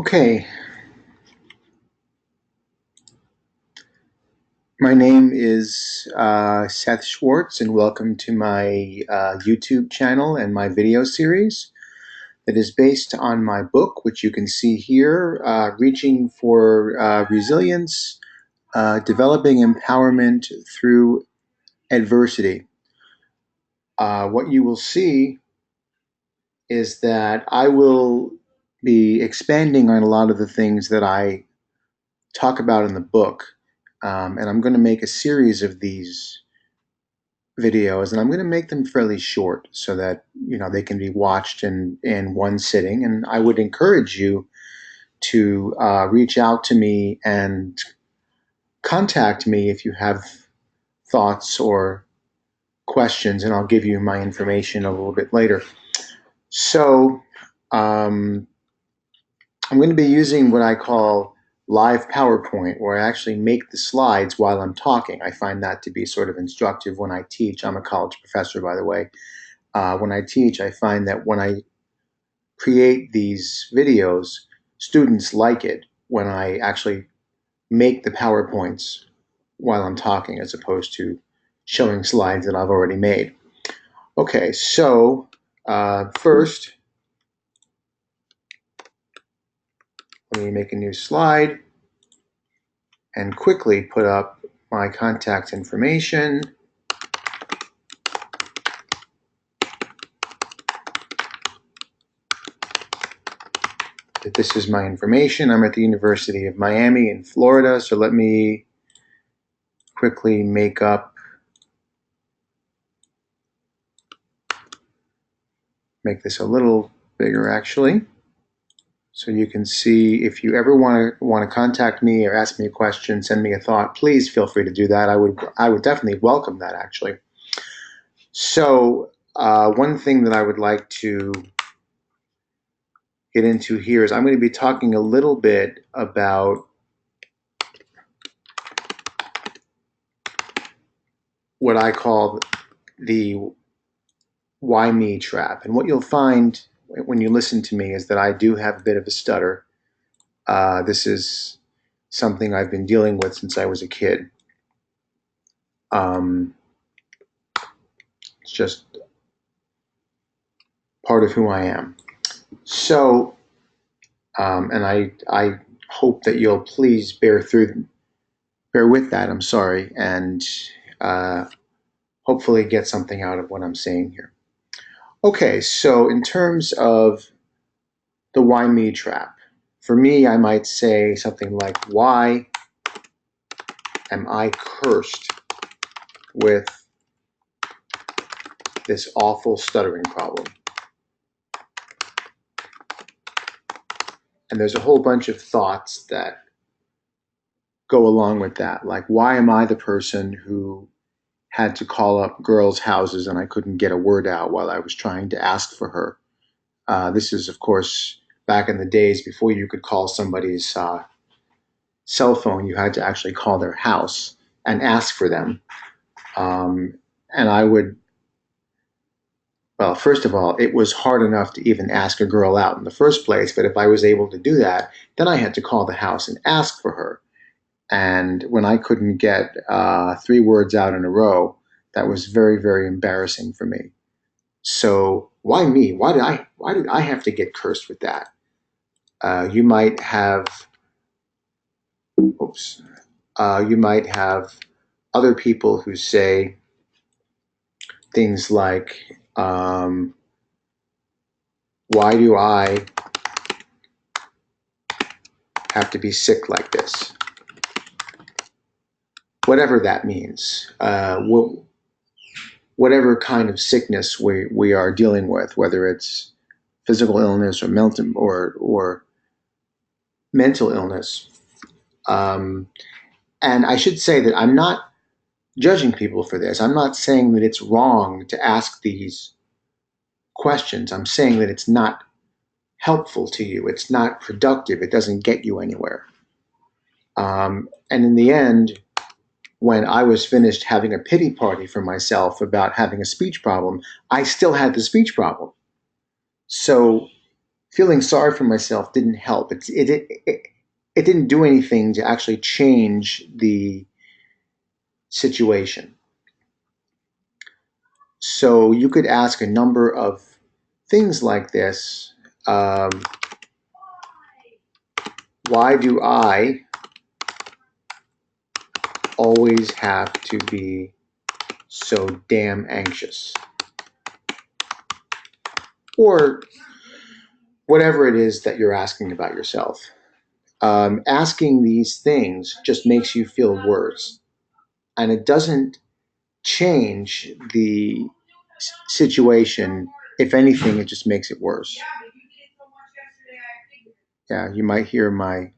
Okay, my name is Seth Schwartz, and welcome to my YouTube channel and my video series that is based on my book, which you can see here, Reaching for Resilience, Developing Empowerment Through Adversity. What you will see is that I will be expanding on a lot of the things that I talk about in the book, and I'm going to make a series of these videos, and I'm going to make them fairly short so that they can be watched in one sitting. And I would encourage you to reach out to me and contact me if you have thoughts or questions, and I'll give you my information a little bit later. So um, I'm going to be using what I call live PowerPoint, where I actually make the slides while I'm talking. I find that to be sort of instructive when I teach. I'm a college professor, by the way. When I teach, I find that when I create these videos, students like it when I actually make the PowerPoints while I'm talking as opposed to showing slides that I've already made. Okay, so first, let me make a new slide and quickly put up my contact information. This is my information. I'm at the University of Miami in Florida, so let me quickly make this a little bigger actually, so you can see. If you ever want to contact me or ask me a question, send me a thought, please feel free to do that. I would definitely welcome that actually. So one thing that I would like to get into here is I'm going to be talking a little bit about what I call the why me trap. And what you'll find when you listen to me is that I do have a bit of a stutter. This is something I've been dealing with since I was a kid. Um, it's just part of who I am. So, and I hope that you'll please bear with that. I'm sorry, and uh, hopefully get something out of what I'm saying here. Okay, so in terms of the why me trap, for me, I might say something like, why am I cursed with this awful stuttering problem? And there's a whole bunch of thoughts that go along with that. Like, why am I the person who had to call up girls' houses and I couldn't get a word out while I was trying to ask for her? This is, of course, back in the days before you could call somebody's cell phone. You had to actually call their house and ask for them. And I would, well, first of all, it was hard enough to even ask a girl out in the first place. But if I was able to do that, then I had to call the house and ask for her. And when I couldn't get 3 words out in a row, that was very, very embarrassing for me. So why me? Why did I have to get cursed with that? You might have, oops, you might have other people who say things like, why do I have to be sick like this? Whatever that means. Whatever kind of sickness we are dealing with, whether it's physical illness or mental illness. And I should say that I'm not judging people for this. I'm not saying that it's wrong to ask these questions. I'm saying that it's not helpful to you. It's not productive. It doesn't get you anywhere. And in the end, when I was finished having a pity party for myself about having a speech problem, I still had the speech problem. So feeling sorry for myself didn't help. It didn't do anything to actually change the situation. So you could ask a number of things like this. Um, why do I always have to be so damn anxious? Or whatever it is that you're asking about yourself. Asking these things just makes you feel worse. And it doesn't change the situation. If anything, it just makes it worse. Yeah, you might hear my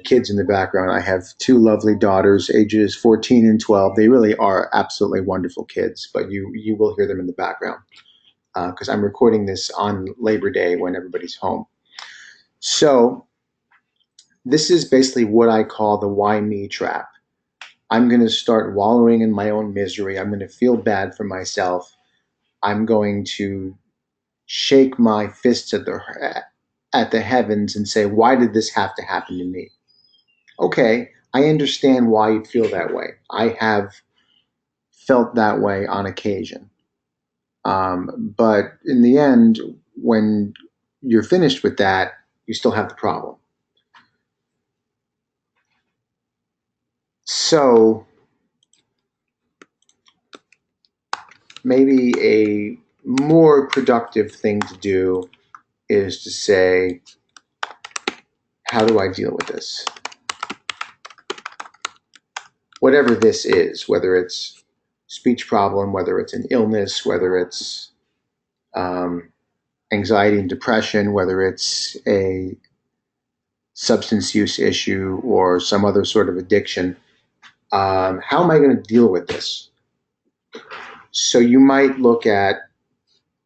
kids in the background. I have two lovely daughters, ages 14 and 12. They really are absolutely wonderful kids, but you will hear them in the background because I'm recording this on Labor Day when everybody's home. So this is basically what I call the why me trap. I'm going to start wallowing in my own misery. I'm going to feel bad for myself. I'm going to shake my fists at the heavens and say, why did this have to happen to me? Okay, I understand why you feel that way. I have felt that way on occasion. But in the end, when you're finished with that, you still have the problem. So maybe a more productive thing to do is to say, how do I deal with this? Whatever this is, whether it's speech problem, whether it's an illness, whether it's um, anxiety and depression, whether it's a substance use issue or some other sort of addiction, how am I going to deal with this? So you might look at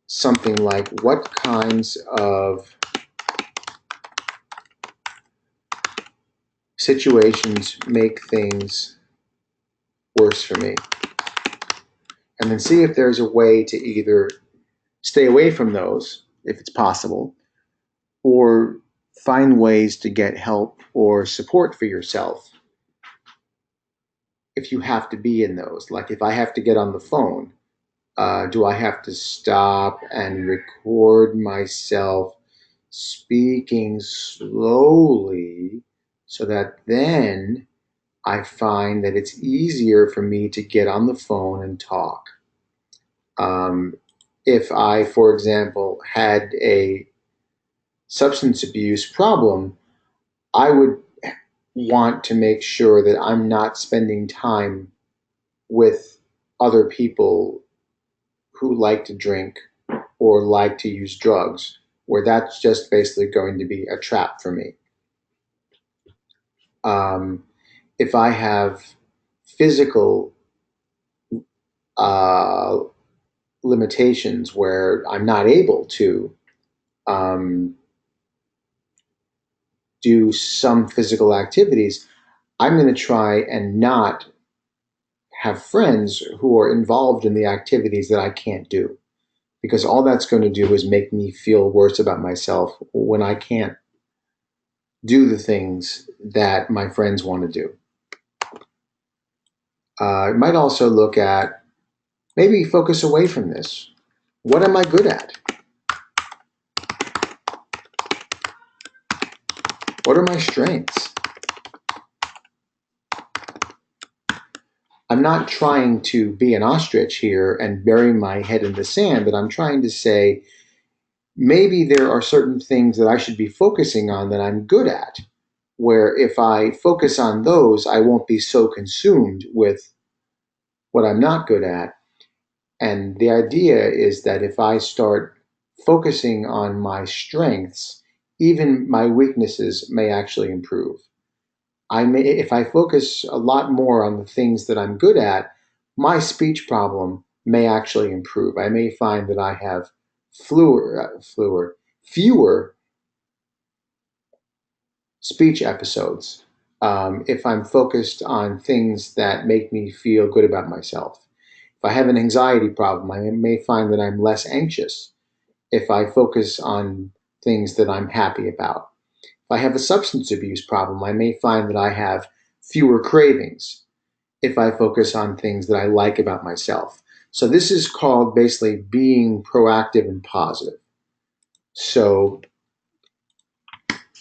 something like what kinds of situations make things worse for me, and then see if there's a way to either stay away from those if it's possible, or find ways to get help or support for yourself if you have to be in those. Like if I have to get on the phone, do I have to stop and record myself speaking slowly so that then I find that it's easier for me to get on the phone and talk? Um, if I, for example, had a substance abuse problem, I would want to make sure that I'm not spending time with other people who like to drink or like to use drugs, where that's just basically going to be a trap for me. Um, if I have physical uh, limitations where I'm not able to um, do some physical activities, I'm going to try and not have friends who are involved in the activities that I can't do, because all that's going to do is make me feel worse about myself when I can't do the things that my friends want to do. I might also look at maybe focus away from this. What am I good at? What are my strengths? I'm not trying to be an ostrich here and bury my head in the sand, but I'm trying to say maybe there are certain things that I should be focusing on that I'm good at, where if I focus on those, I won't be so consumed with what I'm not good at. And the idea is that if I start focusing on my strengths, even my weaknesses may actually improve. If I focus a lot more on the things that I'm good at, my speech problem may actually improve. I may find that I have fewer speech episodes if I'm focused on things that make me feel good about myself. If I have an anxiety problem, I may find that I'm less anxious if I focus on things that I'm happy about. If I have a substance abuse problem, I may find that I have fewer cravings if I focus on things that I like about myself. So this is called basically being proactive and positive. So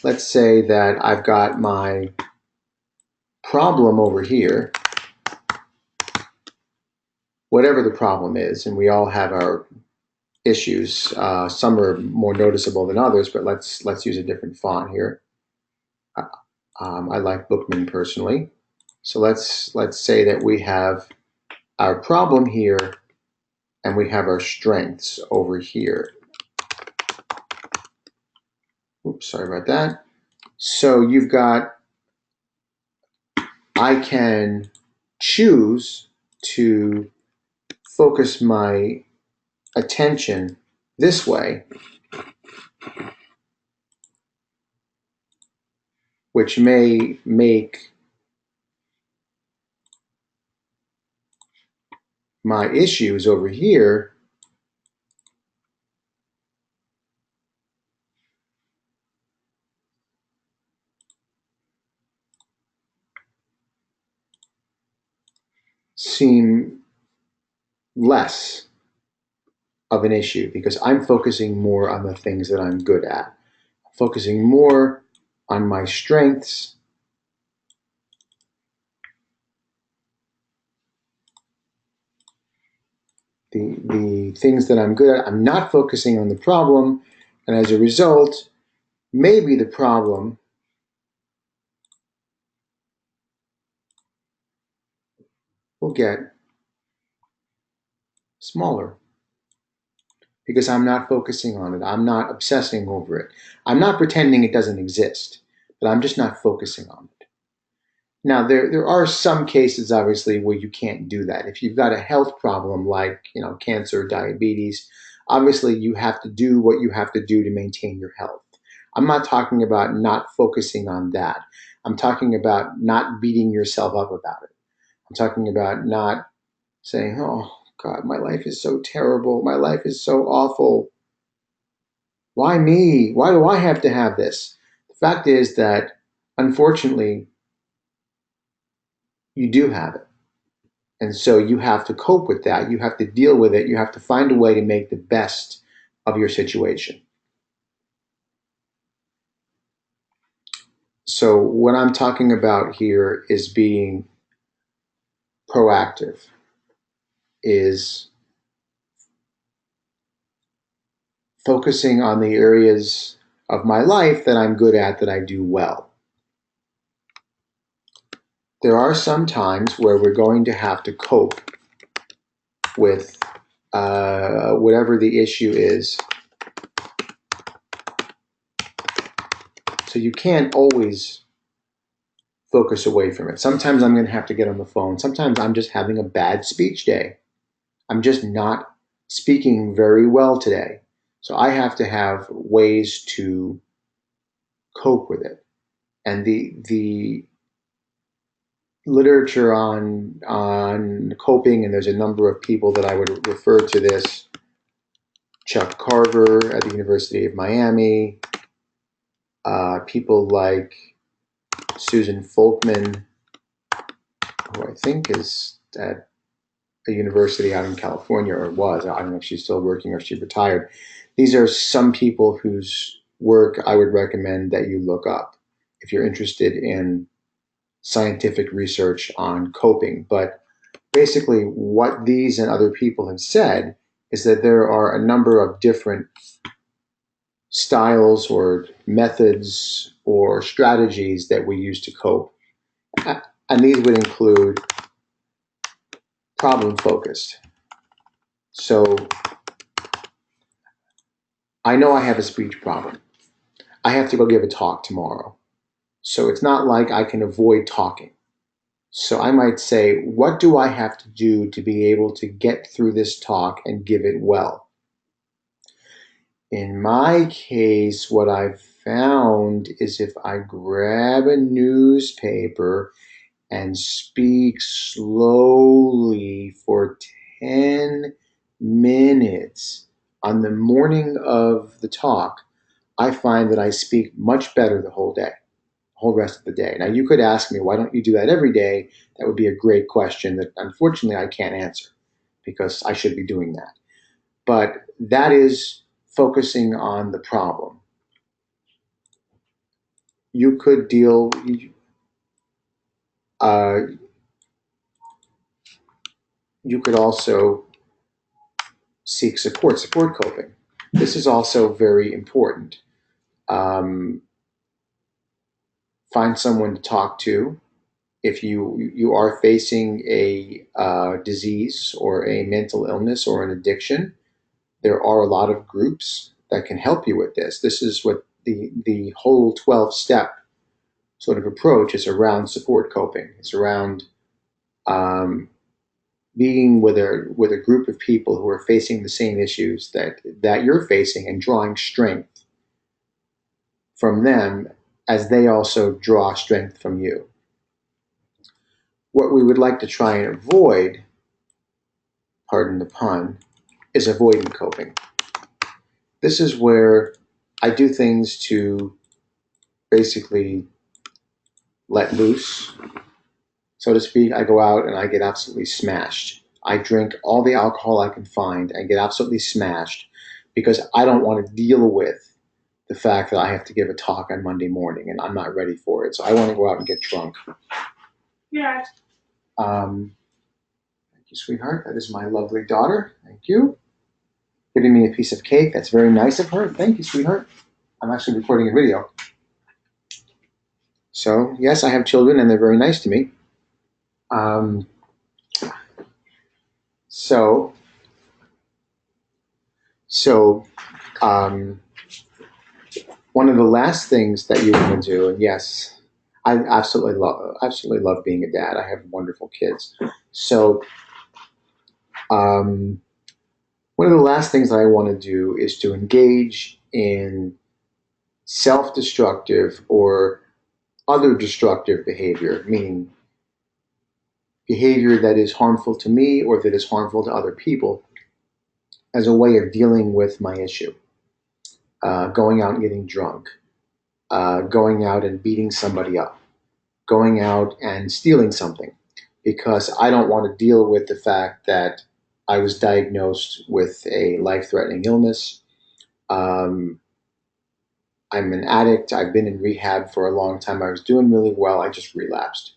let's say that I've got my problem over here, whatever the problem is, and we all have our issues. Some are more noticeable than others, but let's use a different font here. I like Bookman personally. So let's say that we have our problem here and we have our strengths over here. Oops, sorry about that. So you've got, I can choose to focus my attention this way, which may make my issues over here seem less of an issue because I'm focusing more on the things that I'm good at, focusing more on my strengths, the things that I'm good at. I'm not focusing on the problem, and as a result, maybe the problem will get smaller because I'm not focusing on it. I'm not obsessing over it. I'm not pretending it doesn't exist, but I'm just not focusing on it. Now, there are some cases, obviously, where you can't do that. If you've got a health problem like, cancer, diabetes, obviously you have to do what you have to do to maintain your health. I'm not talking about not focusing on that. I'm talking about not beating yourself up about it. I'm talking about not saying, oh, God, my life is so terrible. My life is so awful. Why me? Why do I have to have this? The fact is that, unfortunately, you do have it. And so you have to cope with that. You have to deal with it. You have to find a way to make the best of your situation. So, what I'm talking about here is being proactive, is focusing on the areas of my life that I'm good at, that I do well. There are some times where we're going to have to cope with whatever the issue is. So you can't always focus away from it. Sometimes I'm going to have to get on the phone. Sometimes I'm just having a bad speech day. I'm just not speaking very well today. So I have to have ways to cope with it. And the literature on coping, and there's a number of people that I would refer to this. Chuck Carver at the University of Miami, people like Susan Folkman, who I think is at a university out in California, or was. I don't know if she's still working or if she retired. These are some people whose work I would recommend that you look up if you're interested in scientific research on coping. But basically, what these and other people have said is that there are a number of different styles or methods or strategies that we use to cope. And these would include problem focused. So I know I have a speech problem. I have to go give a talk tomorrow. So it's not like I can avoid talking. So I might say, what do I have to do to be able to get through this talk and give it well? In my case, what I've found is if I grab a newspaper and speak slowly for 10 minutes on the morning of the talk, I find that I speak much better the whole day, the whole rest of the day. Now, you could ask me, why don't you do that every day? That would be a great question that unfortunately I can't answer because I should be doing that. But that is focusing on the problem. You could deal, uh, you could also seek support coping. This is also very important. Um, find someone to talk to. If you are facing a disease or a mental illness or an addiction, there are a lot of groups that can help you with this. This is what the whole 12-step sort of approach is around support coping. It's around um, being with a group of people who are facing the same issues that you're facing and drawing strength from them as they also draw strength from you. What we would like to try and avoid, pardon the pun, is avoidant coping. This is where I do things to basically let loose, so to speak. I go out and I get absolutely smashed. I drink all the alcohol I can find and get absolutely smashed because I don't want to deal with the fact that I have to give a talk on Monday morning and I'm not ready for it. So I want to go out and get drunk. Yeah. Thank you, sweetheart. That is my lovely daughter. Thank you. Giving me a piece of cake. That's very nice of her. Thank you, sweetheart. I'm actually recording a video. So, yes, I have children and they're very nice to me. Um, so, so, um, one of the last things that you want to do, and yes, I absolutely love being a dad. I have wonderful kids. So, um, one of the last things that I want to do is to engage in self-destructive or other destructive behavior, meaning behavior that is harmful to me or that is harmful to other people, as a way of dealing with my issue. Going out and getting drunk, going out and beating somebody up, going out and stealing something, because I don't want to deal with the fact that I was diagnosed with a life-threatening illness. Um, I'm an addict. I've been in rehab for a long time. I was doing really well. I just relapsed.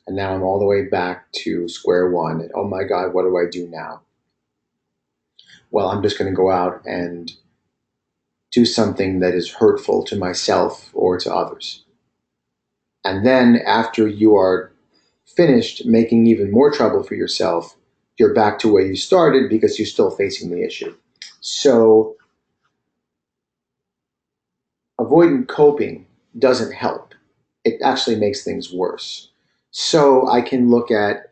And now I'm all the way back to square one. And, oh my God, what do I do now? Well, I'm just going to go out and do something that is hurtful to myself or to others. And then after you are finished making even more trouble for yourself, you're back to where you started because you're still facing the issue. So avoidant coping doesn't help. It actually makes things worse. So I can look at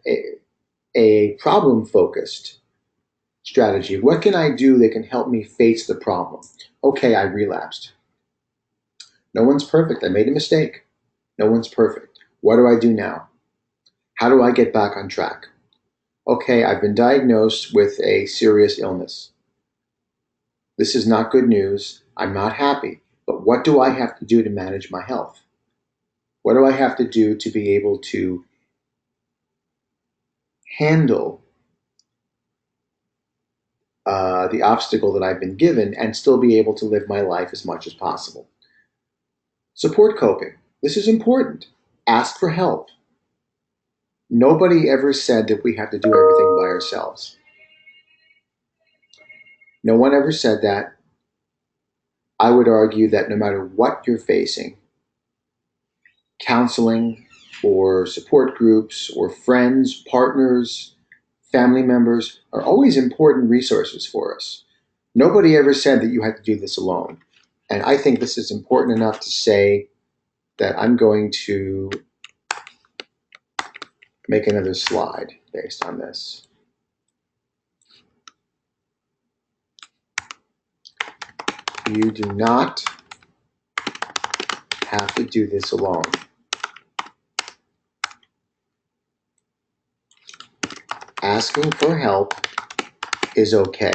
a problem-focused strategy. What can I do that can help me face the problem? Okay, I relapsed. No one's perfect. I made a mistake. No one's perfect. What do I do now? How do I get back on track? Okay, I've been diagnosed with a serious illness. This is not good news. I'm not happy. But what do I have to do to manage my health? What do I have to do to be able to handle the obstacle that I've been given and still be able to live my life as much as possible? Support coping. This is important. Ask for help. Nobody ever said that we have to do everything by ourselves. No one ever said that. I would argue that no matter what you're facing, counseling or support groups or friends, partners, family members are always important resources for us. Nobody ever said that you had to do this alone. And I think this is important enough to say that I'm going to make another slide based on this. You do not have to do this alone. Asking for help is okay.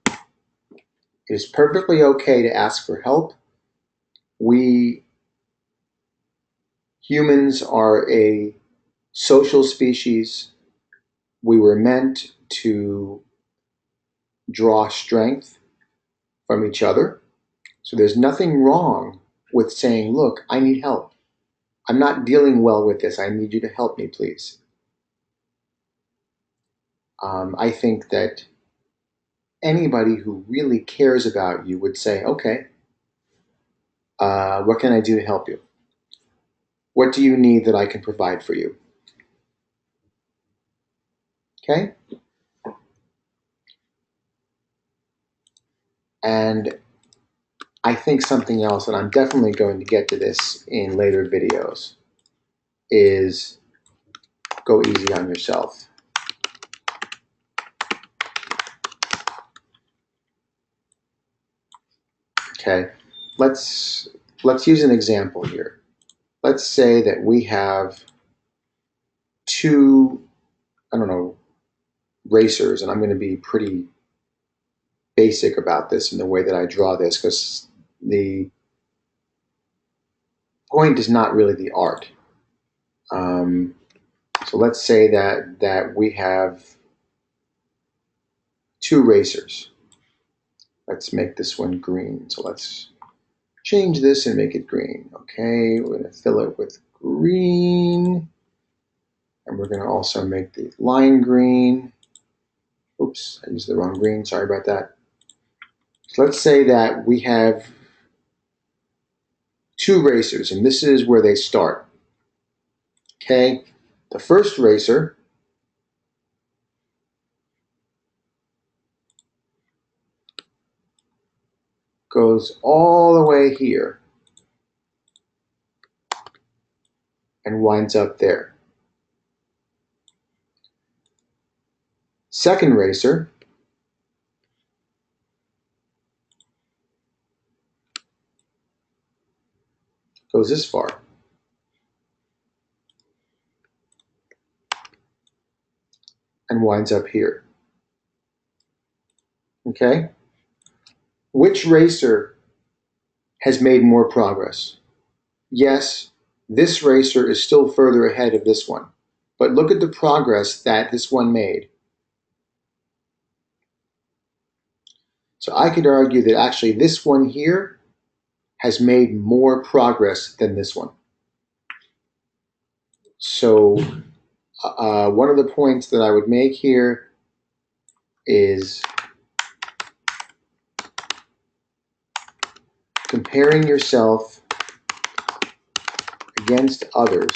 It is perfectly okay to ask for help. We humans are a social species. We were meant to draw strength from each other. So there's nothing wrong with saying, look, I need help. I'm not dealing well with this. I need you to help me, please. I think that anybody who really cares about you would say, okay, what can I do to help you? What do you need that I can provide for you? Okay? And I think something else, and I'm definitely going to get to this in later videos, is go easy on yourself. Okay? Let's use an example here. Let's say that we have two, I don't know, racers, and I'm going to be pretty basic about this in the way that I draw this because the point is not really the art. So let's say that we have two racers. Let's make this one green. So let's change this and make it green. Okay, we're going to fill it with green. And we're going to also make the line green. Oops, I used the wrong green. Sorry about that. So let's say that we have two racers, and this is where they start. Okay, the first racer goes all the way here and winds up there. Second racer goes this far and winds up here. Okay? Which racer has made more progress? Yes, this racer is still further ahead of this one, but look at the progress that this one made. So I could argue that actually this one here has made more progress than this one. So one of the points that I would make here is comparing yourself against others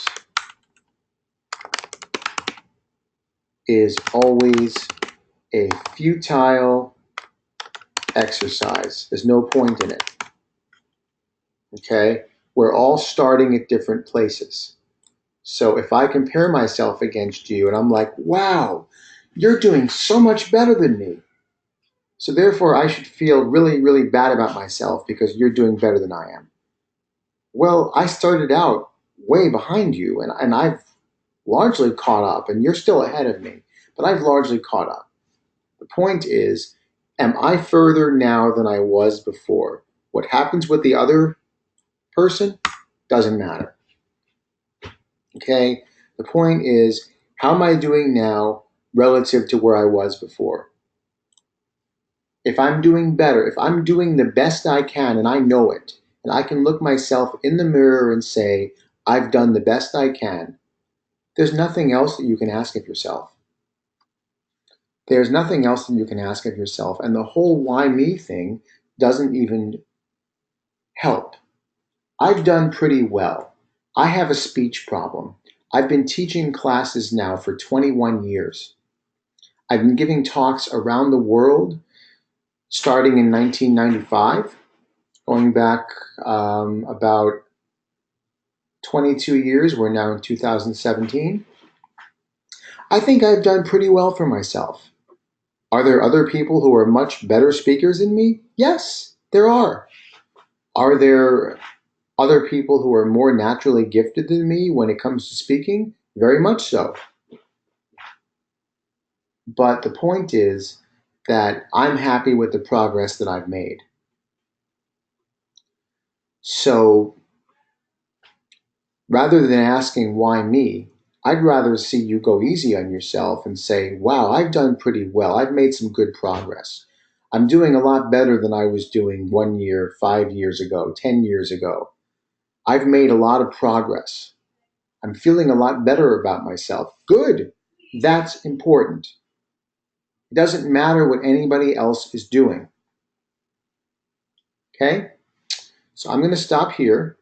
is always a futile exercise. There's no point in it. Okay? We're all starting at different places. So if I compare myself against you and I'm like, wow, you're doing so much better than me. So therefore I should feel really, really bad about myself because you're doing better than I am. Well, I started out way behind you and I've largely caught up and you're still ahead of me, but I've largely caught up. The point is, am I further now than I was before? What happens with the other person doesn't matter. Okay? The point is, how am I doing now relative to where I was before? If I'm doing better, if I'm doing the best I can and I know it, and I can look myself in the mirror and say, I've done the best I can, there's nothing else that you can ask of yourself. There's nothing else that you can ask of yourself. And the whole why me thing doesn't even help. I've done pretty well. I have a speech problem. I've been teaching classes now for 21 years. I've been giving talks around the world starting in 1995, going back about 22 years. We're now in 2017. I think I've done pretty well for myself. Are there other people who are much better speakers than me? Yes, there are. Are there other people who are more naturally gifted than me when it comes to speaking? Very much so. But the point is, that I'm happy with the progress that I've made. So rather than asking why me, I'd rather see you go easy on yourself and say, wow, I've done pretty well. I've made some good progress. I'm doing a lot better than I was doing 1 year, 5 years ago, 10 years ago. I've made a lot of progress. I'm feeling a lot better about myself. Good. That's important. It doesn't matter what anybody else is doing. Okay? So I'm going to stop here,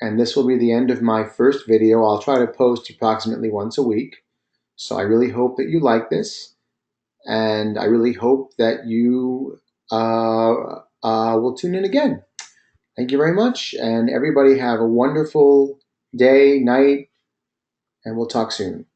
and this will be the end of my first video. I'll try to post approximately once a week. So I really hope that you like this, and I really hope that you will tune in again. Thank you very much, and everybody have a wonderful day, night, and we'll talk soon.